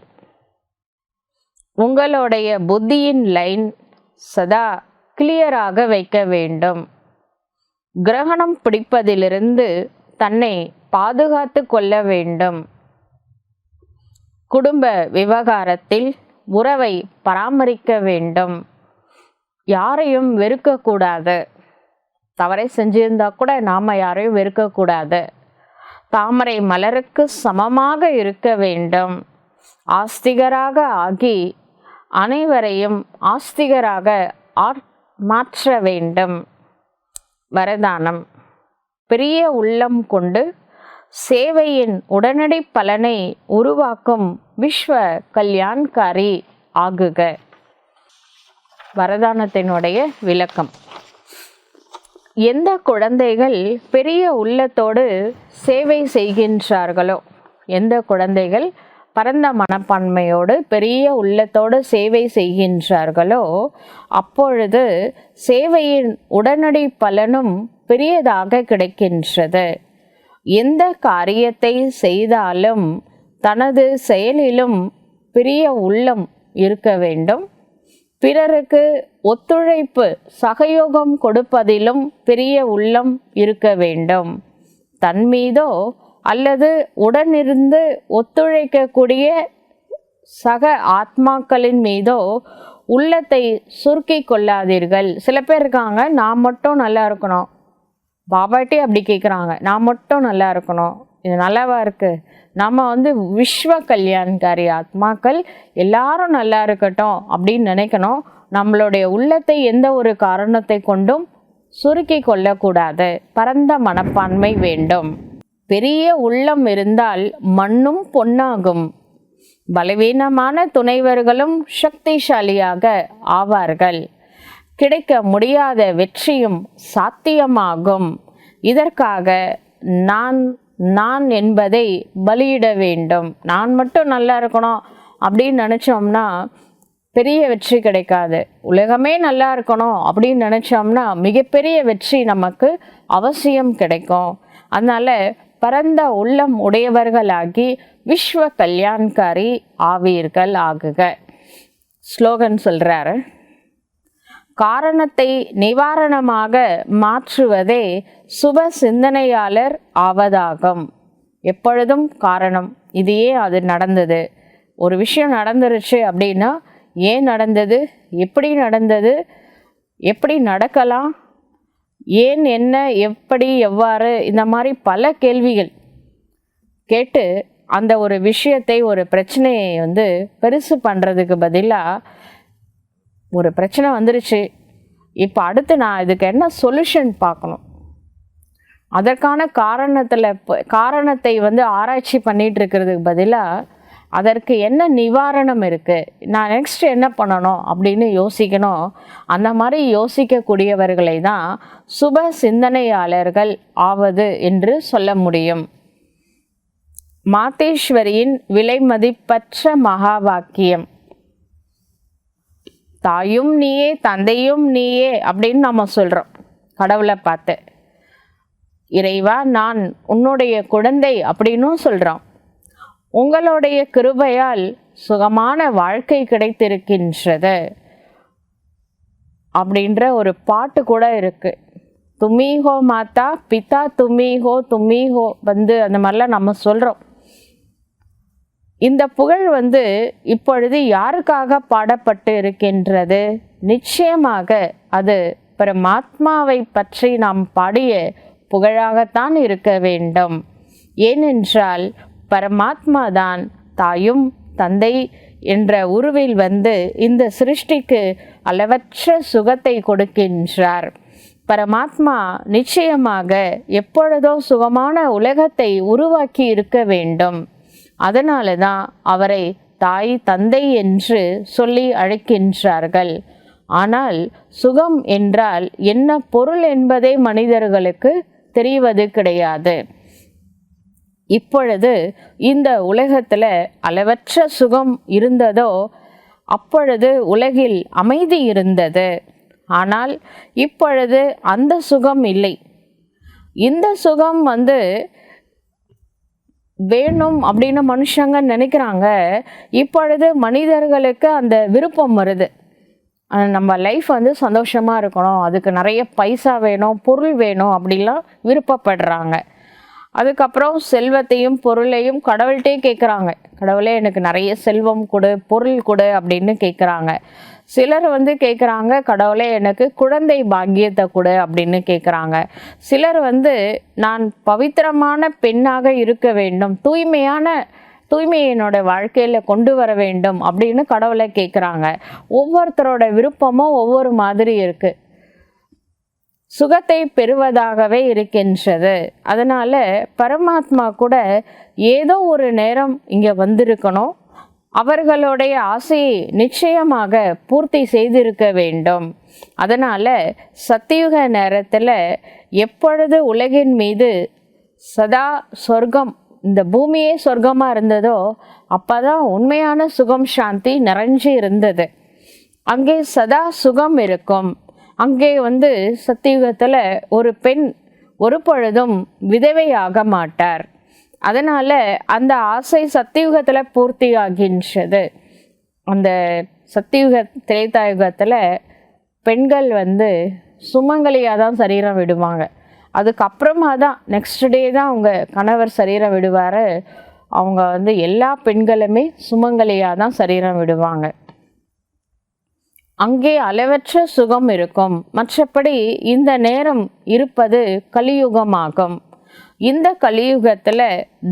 உங்களுடைய புத்தியின் லைன் சதா கிளியராக வைக்க வேண்டும். கிரகணம் பிடிப்பதிலிருந்து தன்னை பாதுகாத்து கொள்ள வேண்டும். குடும்ப விவகாரத்தில் உறவை பராமரிக்க வேண்டும். யாரையும் வெறுக்கக்கூடாது. தவறை செஞ்சிருந்தா கூட நாம் யாரையும் வெறுக்கக்கூடாது. தாமரை மலருக்கு சமமாக இருக்க வேண்டும். ஆஸ்திகராக ஆகி அனைவரையும் ஆஸ்திகராக மாற்ற வேண்டும். வரதானம்: பெரிய உள்ளம் கொண்டு சேவையின் உடனடி பலனை உருவாக்கும் விஸ்வ கல்யாண்காரி ஆகுக. வரதானத்தினுடைய விளக்கம்: எந்த குழந்தைகள் பெரிய உள்ளத்தோடு சேவை செய்கின்றார்களோ, எந்த குழந்தைகள் பரந்த மனப்பான்மையோடு பெரிய உள்ளத்தோடு சேவை செய்கின்றார்களோ, அப்பொழுது சேவையின் உடனடி பலனும் பெரியதாக கிடைக்கின்றது. எந்த காரியத்தை செய்தாலும் தனது செயலிலும் பெரிய உள்ளம் இருக்க வேண்டும். பிறருக்கு ஒத்துழைப்பு சகயோகம் கொடுப்பதிலும் பெரிய உள்ளம் இருக்க வேண்டும். தன் மீதோ அல்லது உடனிருந்து ஒத்துழைக்கக்கூடிய சக ஆத்மாக்களின் மீதோ உள்ளத்தை சுருக்கி கொள்ளாதீர்கள். சில பேர் இருக்காங்க, நான் மட்டும் நல்லா இருக்கணும், பாபாட்டே அப்படி கேட்குறாங்க, நான் மட்டும் நல்லா இருக்கணும், இது நல்லாவா இருக்குது? நம்ம விஸ்வ கல்யாண்காரி ஆத்மாக்கள் எல்லாரும் நல்லா இருக்கட்டும் அப்படின்னு நினைக்கணும். நம்மளுடைய உள்ளத்தை எந்த ஒரு காரணத்தை கொண்டும் சுருக்கி கொள்ளக்கூடாது. பரந்த மனப்பான்மை வேண்டும். பெரிய உள்ளம் இருந்தால் மண்ணும் பொன்னாகும். பலவீனமான துணைவர்களும் சக்திசாலியாக ஆவார்கள். கிடைக்க முடியாத வெற்றியும் சாத்தியமாகும். இதற்காக நான் என்பதை பலியிட வேண்டும். நான் மட்டும் நல்லா இருக்கணும் அப்படின்னு நினச்சோம்னா பெரிய வெற்றி கிடைக்காது. உலகமே நல்லா இருக்கணும் அப்படின்னு நினச்சோம்னா மிகப்பெரிய வெற்றி நமக்கு அவசியம் கிடைக்கும். அதனால் பரந்த உள்ளம் உடையவர்களாகி விஸ்வ கல்யாண்காரி ஆவீர்கள் ஆகுக. ஸ்லோகன் சொல்கிறாரு: காரணத்தை நிவாரணமாக மாற்றுவதே சுப சிந்தனையாளர் ஆவதாகும். எப்பொழுதும் காரணம், இது ஏன் அது நடந்தது, ஒரு விஷயம் நடந்துருச்சு அப்படின்னா ஏன் நடந்தது, எப்படி நடக்கலாம், ஏன், என்ன, எப்படி, எவ்வாறு, இந்த மாதிரி பல கேள்விகள் கேட்டு அந்த ஒரு விஷயத்தை, ஒரு பிரச்சனையை பெருசு பண்ணுறதுக்கு பதிலாக, ஒரு பிரச்சனை வந்துருச்சு, இப்போ அடுத்து நான் இதுக்கு என்ன சொல்யூஷன் பார்க்கணும், அதற்கான காரணத்தை ஆராய்ச்சி பண்ணிகிட்டு இருக்கிறதுக்கு பதிலாக அதற்கு என்ன நிவாரணம் இருக்குது, நான் நெக்ஸ்ட் என்ன பண்ணணும் அப்படின்னு யோசிக்கணும். அந்த மாதிரி யோசிக்கக்கூடியவர்களை தான் சுப சிந்தனையாளர்கள் ஆவது என்று சொல்ல முடியும். மாதேஸ்வரியின் விலைமதிப்பற்ற மகா வாக்கியம்: தாயும் நீயே தந்தையும் நீயே அப்படின்னு நம்ம சொல்கிறோம். கடவுளை பார்த்து இறைவா நான் உன்னுடைய குழந்தை அப்படின்னும் சொல்கிறோம். உங்களுடைய கிருபையால் சுகமான வாழ்க்கை கிடைத்திருக்கின்றது அப்படின்ற ஒரு பாட்டு கூட இருக்கு. தும்மிஹோ மாதா பிதா தும்மிஹோ அந்த மாதிரிலாம் நம்ம சொல்கிறோம். இந்த புகழ் இப்பொழுது யாருக்காக பாடப்பட்டு இருக்கின்றது? நிச்சயமாக அது பரமாத்மாவை பற்றி நாம் பாடிய புகழாகத்தான் இருக்க வேண்டும். ஏனென்றால் பரமாத்மா தான் தாயும் தந்தை என்ற உருவில் இந்த சிருஷ்டிக்கு அளவற்ற சுகத்தை கொடுக்கின்றார். பரமாத்மா நிச்சயமாக எப்பொழுதோ சுகமான உலகத்தை உருவாக்கி இருக்க வேண்டும். அதனால தான் அவரை தாய் தந்தை என்று சொல்லி அழைக்கின்றார்கள். ஆனால் சுகம் என்றால் என்ன பொருள் என்பதே மனிதர்களுக்கு தெரிவது கிடையாது. இப்பொழுது இந்த உலகத்தில் அளவற்ற சுகம் இருந்ததோ அப்பொழுது உலகில் அமைதி இருந்தது. ஆனால் இப்பொழுது அந்த சுகம் இல்லை. இந்த சுகம் வேணும் அப்படின்னு மனுஷங்க நினைக்கிறாங்க. இப்பொழுது மனிதர்களுக்கு அந்த விருப்பம் வருது. நம்ம லைஃப் சந்தோஷமாக இருக்கணும், அதுக்கு நிறைய பைசா வேணும், பொருள் வேணும் அப்படிலாம் விருப்பப்படுறாங்க. அதுக்கப்புறம் செல்வத்தையும் பொருளையும் கடவுள்கிட்டே கேட்குறாங்க. கடவுளே எனக்கு நிறைய செல்வம் கொடு, பொருள் கொடு அப்படின்னு கேட்குறாங்க. சிலர் கேட்குறாங்க, கடவுளே எனக்கு குழந்தை பாக்கியத்தை கொடு அப்படின்னு கேட்குறாங்க. சிலர் நான் பவித்திரமான பெண்ணாக இருக்க வேண்டும், தூய்மையை என்னோட வாழ்க்கையில் கொண்டு வர வேண்டும் அப்படின்னு கடவுளை கேட்குறாங்க. ஒவ்வொருத்தரோட விருப்பமும் ஒவ்வொரு மாதிரி இருக்குது. சுகத்தை பெறுவதாகவே இருக்கின்றது. அதனால் பரமாத்மா கூட ஏதோ ஒரு நேரம் இங்கே வந்திருக்கணும், அவர்களுடைய ஆசையை நிச்சயமாக பூர்த்தி செய்திருக்க வேண்டும். அதனால் சத்தியுக நேரத்தில் எப்பொழுது உலகின் மீது சதா சொர்க்கம், இந்த பூமியே சொர்க்கமாக இருந்ததோ அப்போ தான் உண்மையான சுகம் சாந்தி நிறைஞ்சு இருந்தது. அங்கே சதா சுகம் இருக்கும். அங்கே சத்தியுகத்தில் ஒரு பெண் ஒரு பொழுதும் விதவையாக மாட்டார். அதனால் அந்த ஆசை சத்தியுகத்தில் பூர்த்தி ஆகின்றது. அந்த சத்தியுக திரேதாயுகத்தில் பெண்கள் சுமங்கலியாக தான் சரீரம் விடுவாங்க. அதுக்கப்புறமா தான் நெக்ஸ்ட் டே தான் அவங்க கணவர் சரீரம் விடுவார். அவங்க எல்லா பெண்களுமே சுமங்கலியாக தான் சரீரம் விடுவாங்க. அங்கே அளவற்ற சுகம் இருக்கும். மற்றபடி இந்த நேரம் இருப்பது கலியுகமாகும். இந்த கலியுகத்தில்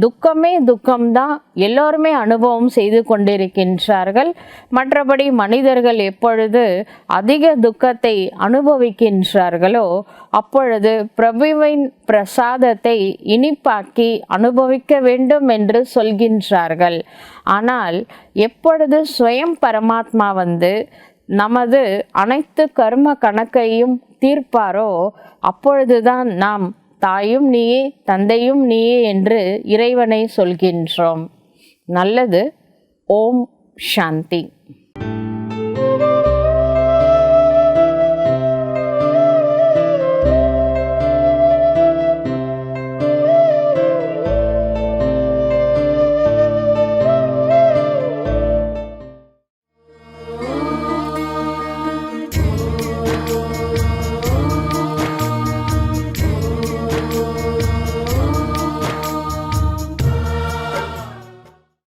துக்கமே துக்கம்தான் எல்லோருமே அனுபவம் செய்து கொண்டிருக்கின்றார்கள். மற்றபடி மனிதர்கள் எப்பொழுது அதிக துக்கத்தை அனுபவிக்கின்றார்களோ அப்பொழுது பிரபுவின் பிரசாதத்தை இனிப்பாக்கி அனுபவிக்க வேண்டும் என்று சொல்கின்றார்கள். ஆனால் எப்பொழுது ஸ்வயம் பரமாத்மா நமது அனைத்து கர்ம கணக்கையும் தீர்ப்பாரோ அப்பொழுதுதான் நாம் தாயும் நீயே தந்தையும் நீயே என்று இறைவனை சொல்கின்றோம். நல்லது. ஓம் சாந்தி.